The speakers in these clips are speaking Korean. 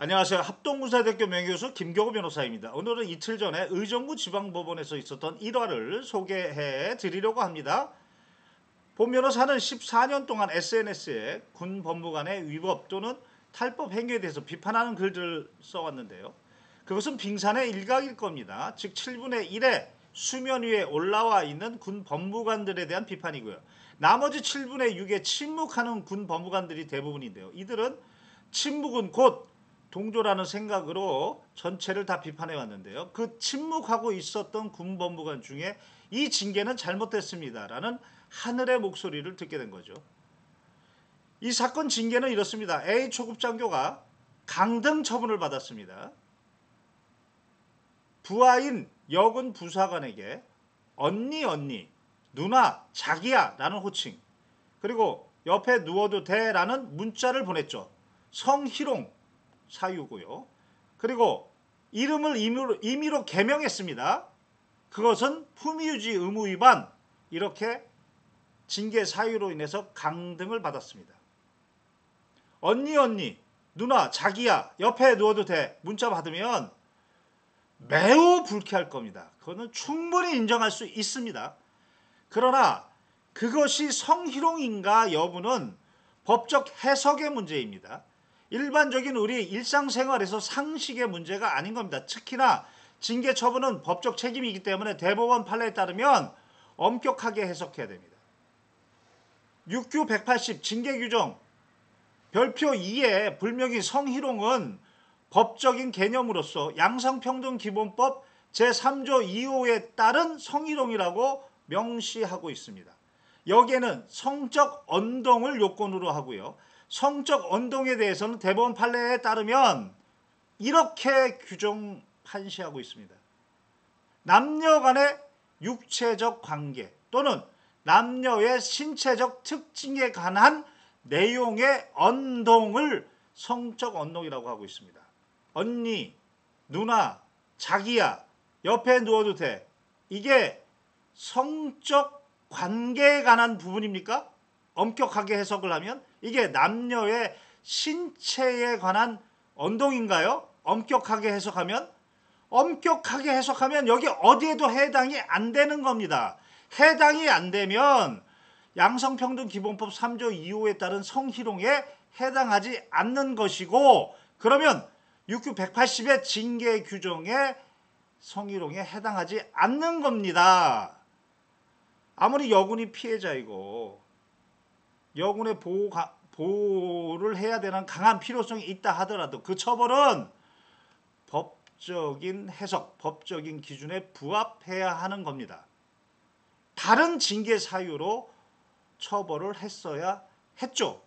안녕하세요. 합동문사대학교 명예교수 김경호 변호사입니다. 오늘은 이틀 전에 의정부 지방법원에서 있었던 일화를 소개해 드리려고 합니다. 본 변호사는 14년 동안 SNS에 군 법무관의 위법 또는 탈법 행위에 대해서 비판하는 글들을 써왔는데요. 그것은 빙산의 일각일 겁니다. 즉 7분의 1의 수면 위에 올라와 있는 군 법무관들에 대한 비판이고요. 나머지 7분의 6에 침묵하는 군 법무관들이 대부분인데요. 이들은 침묵은 곧 동조라는 생각으로 전체를 다 비판해 왔는데요. 그 침묵하고 있었던 군 법무관 중에 이 징계는 잘못됐습니다라는 하늘의 목소리를 듣게 된 거죠. 이 사건 징계는 이렇습니다. A 초급 장교가 강등 처분을 받았습니다. 부하인 여군 부사관에게 언니, 누나, 자기야 라는 호칭, 그리고 옆에 누워도 돼 라는 문자를 보냈죠. 성희롱 사유고요. 그리고 이름을 임의로 개명했습니다. 그것은 품위유지 의무 위반, 이렇게 징계 사유로 인해서 강등을 받았습니다. 언니, 누나, 자기야, 옆에 누워도 돼 문자 받으면 매우 불쾌할 겁니다. 그거는 충분히 인정할 수 있습니다. 그러나 그것이 성희롱인가 여부는 법적 해석의 문제입니다. 일반적인 우리 일상생활에서 상식의 문제가 아닌 겁니다. 특히나 징계 처분은 법적 책임이기 때문에 대법원 판례에 따르면 엄격하게 해석해야 됩니다. 6규 180 징계 규정 별표 2에 불명의 성희롱은 법적인 개념으로서 양성평등기본법 제3조 2호에 따른 성희롱이라고 명시하고 있습니다. 여기에는 성적 언동을 요건으로 하고요. 성적 언동에 대해서는 대법원 판례에 따르면 이렇게 규정 판시하고 있습니다. 남녀 간의 육체적 관계 또는 남녀의 신체적 특징에 관한 내용의 언동을 성적 언동이라고 하고 있습니다. 언니, 누나, 자기야, 옆에 누워도 돼. 이게 성적 관계에 관한 부분입니까? 엄격하게 해석을 하면 이게 남녀의 신체에 관한 언동인가요? 엄격하게 해석하면 여기 어디에도 해당이 안 되는 겁니다. 해당이 안 되면 양성평등기본법 3조 2호에 따른 성희롱에 해당하지 않는 것이고, 그러면 6규 180의 징계 규정에 성희롱에 해당하지 않는 겁니다. 아무리 여군이 피해자이고 여군의 보호를 해야 되는 강한 필요성이 있다 하더라도 그 처벌은 법적인 해석, 법적인 기준에 부합해야 하는 겁니다. 다른 징계 사유로 처벌을 했어야 했죠.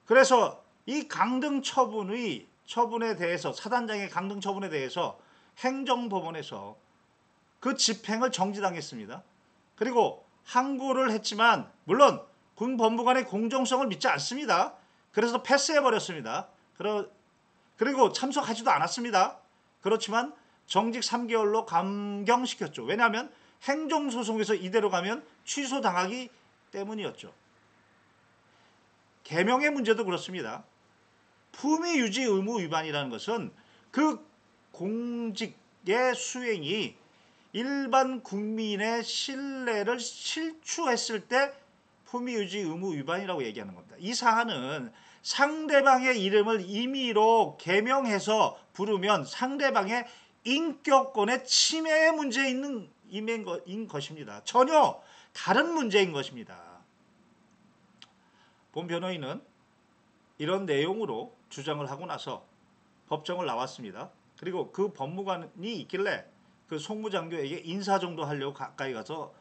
그래서 이 강등 처분에 대해서, 사단장의 강등 처분에 대해서 행정법원에서 그 집행을 정지당했습니다. 그리고 항고를 했지만 물론 군 법무관의 공정성을 믿지 않습니다. 그래서 패스해버렸습니다. 그리고 참석하지도 않았습니다. 그렇지만 정직 3개월로 감경시켰죠. 왜냐하면 행정소송에서 이대로 가면 취소당하기 때문이었죠. 개명의 문제도 그렇습니다. 품위유지 의무 위반이라는 것은 그 공직의 수행이 일반 국민의 신뢰를 실추했을 때 품위유지 의무 위반이라고 얘기하는 겁니다. 이 사안은 상대방의 이름을 임의로 개명해서 부르면 상대방의 인격권의 침해의 문제인 것입니다. 전혀 다른 문제인 것입니다. 본 변호인은 이런 내용으로 주장을 하고 나서 법정을 나왔습니다. 그리고 그 법무관이 있길래 그 송무장교에게 인사 정도 하려고 가까이 가서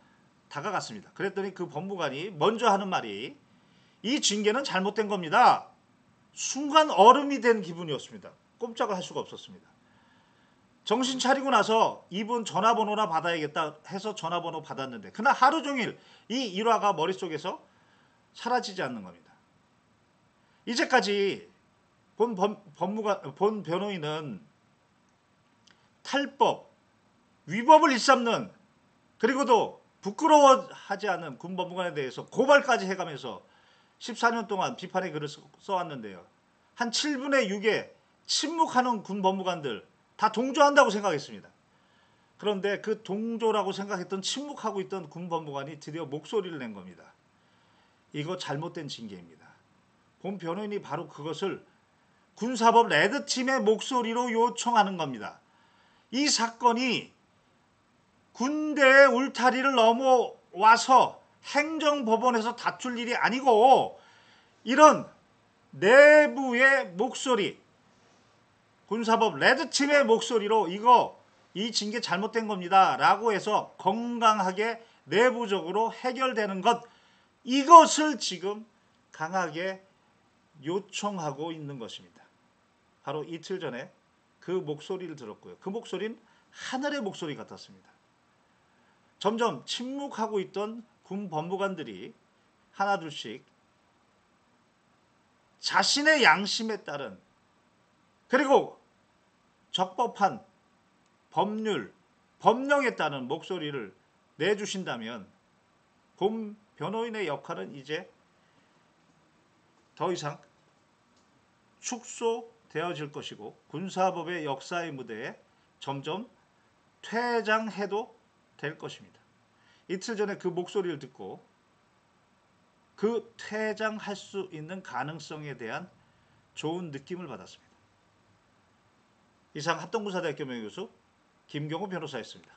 다가갔습니다. 그랬더니 그 법무관이 먼저 하는 말이 이 징계는 잘못된 겁니다. 순간 얼음이 된 기분이었습니다. 꼼짝을 할 수가 없었습니다. 정신 차리고 나서 이분 전화번호나 받아야겠다 해서 전화번호 받았는데 그날 하루 종일 이 일화가 머릿속에서 사라지지 않는 겁니다. 이제까지 본 변호인은 탈법, 위법을 일삼는, 그리고도 부끄러워하지 않는 군 법무관에 대해서 고발까지 해가면서 14년 동안 비판의 글을 써왔는데요. 한 7분의 6의 침묵하는 군 법무관들 다 동조한다고 생각했습니다. 그런데 그 동조라고 생각했던 침묵하고 있던 군 법무관이 드디어 목소리를 낸 겁니다. 이거 잘못된 징계입니다. 본 변호인이 바로 그것을 군사법 레드팀의 목소리로 요청하는 겁니다. 이 사건이 군대의 울타리를 넘어와서 행정법원에서 다툴 일이 아니고 이런 내부의 목소리, 군사법 레드팀의 목소리로 이 징계 잘못된 겁니다 라고 해서 건강하게 내부적으로 해결되는 것, 이것을 지금 강하게 요청하고 있는 것입니다. 바로 이틀 전에 그 목소리를 들었고요. 그 목소리는 하늘의 목소리 같았습니다. 점점 침묵하고 있던 군 법무관들이 하나둘씩 자신의 양심에 따른, 그리고 적법한 법률, 법령에 따른 목소리를 내주신다면 본 변호인의 역할은 이제 더 이상 축소되어질 것이고 군사법의 역사의 무대에 점점 퇴장해도 될 것입니다. 이틀 전에 그 목소리를 듣고 그 퇴장할 수 있는 가능성에 대한 좋은 느낌을 받았습니다. 이상 합동군사대학교 명예교수 김경호 변호사였습니다.